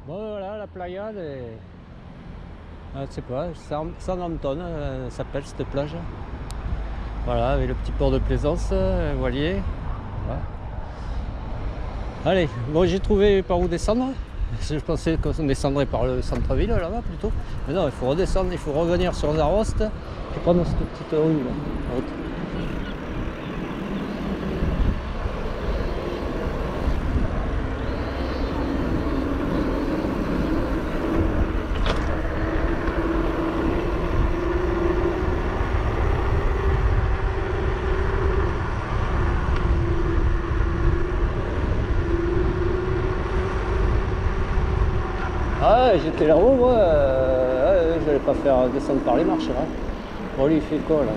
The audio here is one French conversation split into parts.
Bon voilà, la playa, je sais pas, San Anton, s'appelle cette plage. Voilà, avec le petit port de plaisance, voilier. Voilà. Allez, bon j'ai trouvé par où descendre. Je pensais qu'on descendrait par le centre-ville là-bas plutôt. Mais non, il faut redescendre, il faut revenir sur Zarost et prendre cette petite rue là. Ah ouais, j'étais là-haut, moi, je n'allais pas faire descendre par les marches là. Bon, lui il fait quoi là?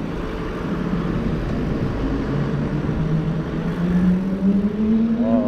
Oh.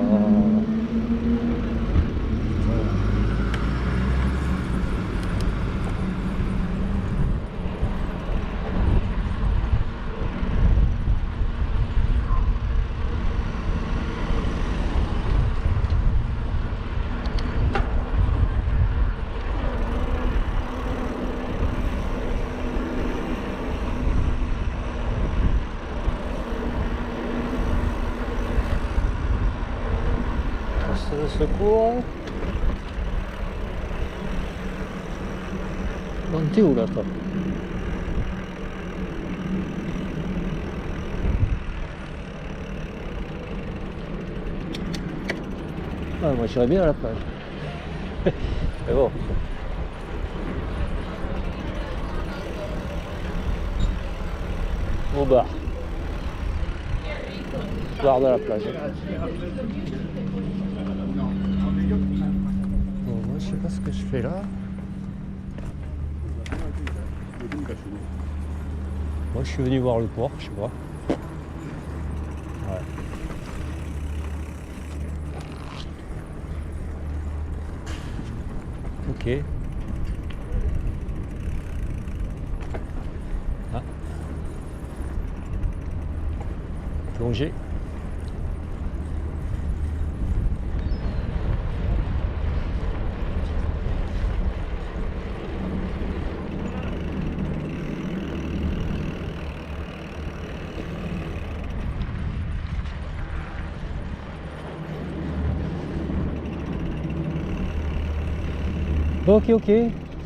De secours. Bon, t'es où là toi? Ah, moi j'irais bien à la plage. Mais bon. Au bar. Bar de la plage. Bon, moi je sais pas ce que je fais là. Moi je suis venu voir le port, je sais pas. Ouais. Ok. Ah. Plonger. Bon, ok,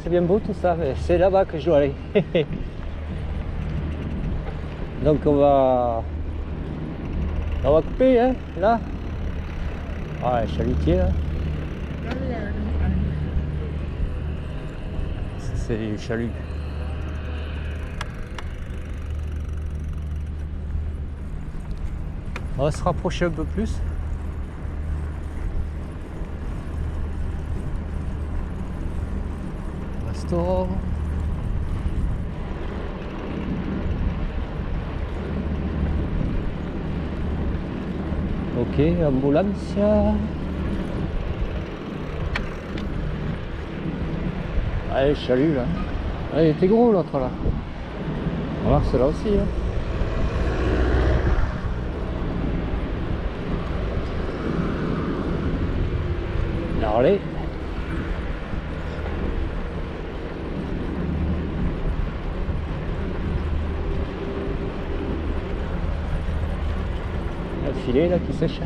c'est bien beau tout ça, mais c'est là-bas que je dois aller. Donc on va couper, hein, là. Ah, chalutier, là. C'est les chaluts. On va se rapprocher un peu plus. Restaurant. Ok, ambulancia. Allez, chalut là. Ah, il était gros l'autre là. On va voir celle-là aussi. Hein. Allez. Le filet là qui sèche.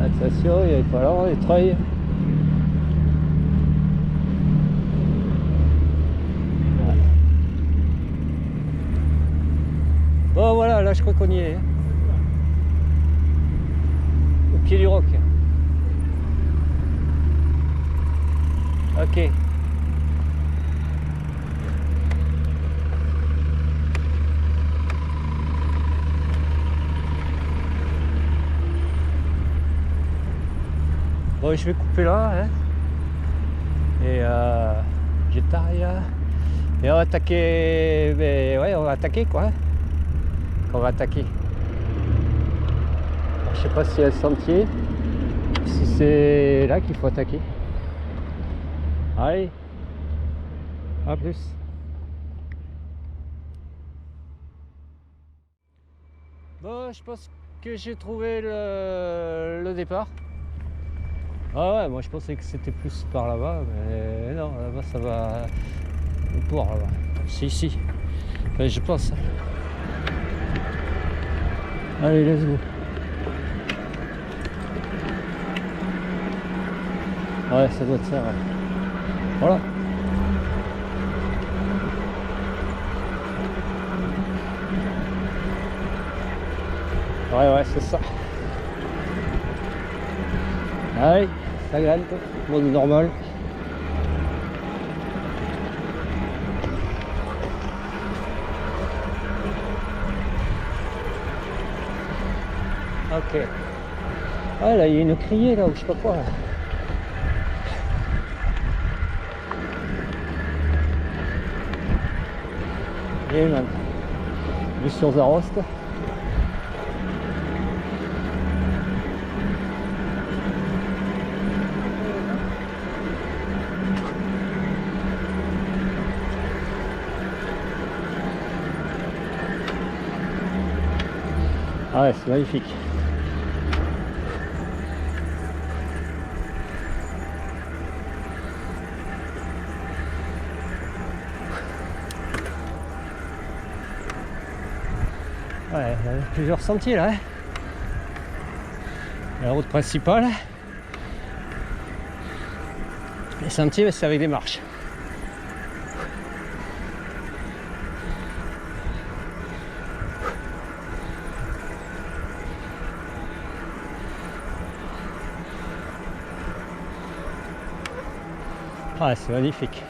Attention, il n'y avait pas là, les treuils. Bon voilà, là je crois qu'on y est. Au pied du roc. Ok. Bon, je vais couper là, hein. Et Getaria. Et on va attaquer. Mais ouais, on va attaquer quoi. Hein. On va attaquer. Alors, je sais pas si c'est un sentier, si c'est là qu'il faut attaquer. Allez, à plus. Bon, je pense que j'ai trouvé le départ. Ah ouais, moi je pensais que c'était plus par là-bas, mais non, là-bas ça va au port là-bas. Si. Enfin, je pense. Allez, let's go. Ouais, ça doit être ça, ouais. Voilà. Ouais, c'est ça. Allez, ça gagne, mode normal. Ok. Ah là, il y a une criée là, ou je sais pas quoi là. Et man. Vue sur Zarost. Ah ouais, c'est magnifique. Ouais, il y a plusieurs sentiers là. La route principale. Les sentiers, c'est avec des marches. Ah, c'est magnifique.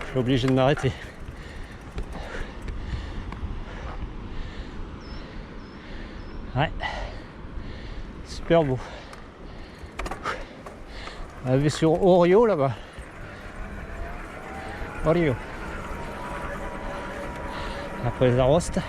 Je suis obligé de m'arrêter. Ouais, super beau. On a vu sur Orio là-bas. Orio. Après Zarost.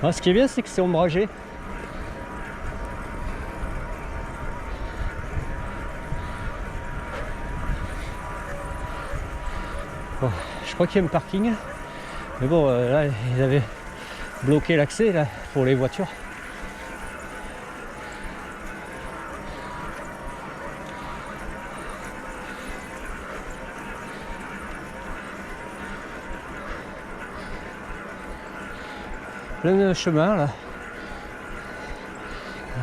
Ah, ce qui est bien, c'est que c'est ombragé. Bon, je crois qu'il y a un parking. Mais bon, là, ils avaient bloqué l'accès là pour les voitures. Plein de chemins là.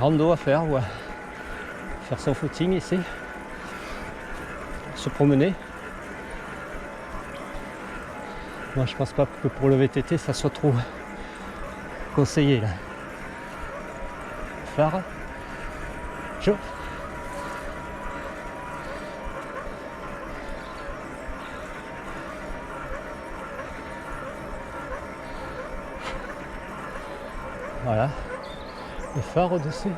Rando à faire ou à faire son footing ici. Se promener. Moi je pense pas que pour le VTT ça soit trop conseillé là. Phare. Chaud. Voilà, le phare au-dessus.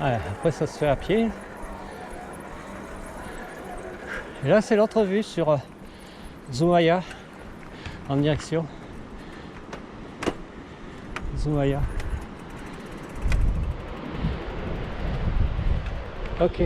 Ouais, après ça se fait à pied. Et là c'est l'autre vue sur Zumaya en direction Zumaya. Ok.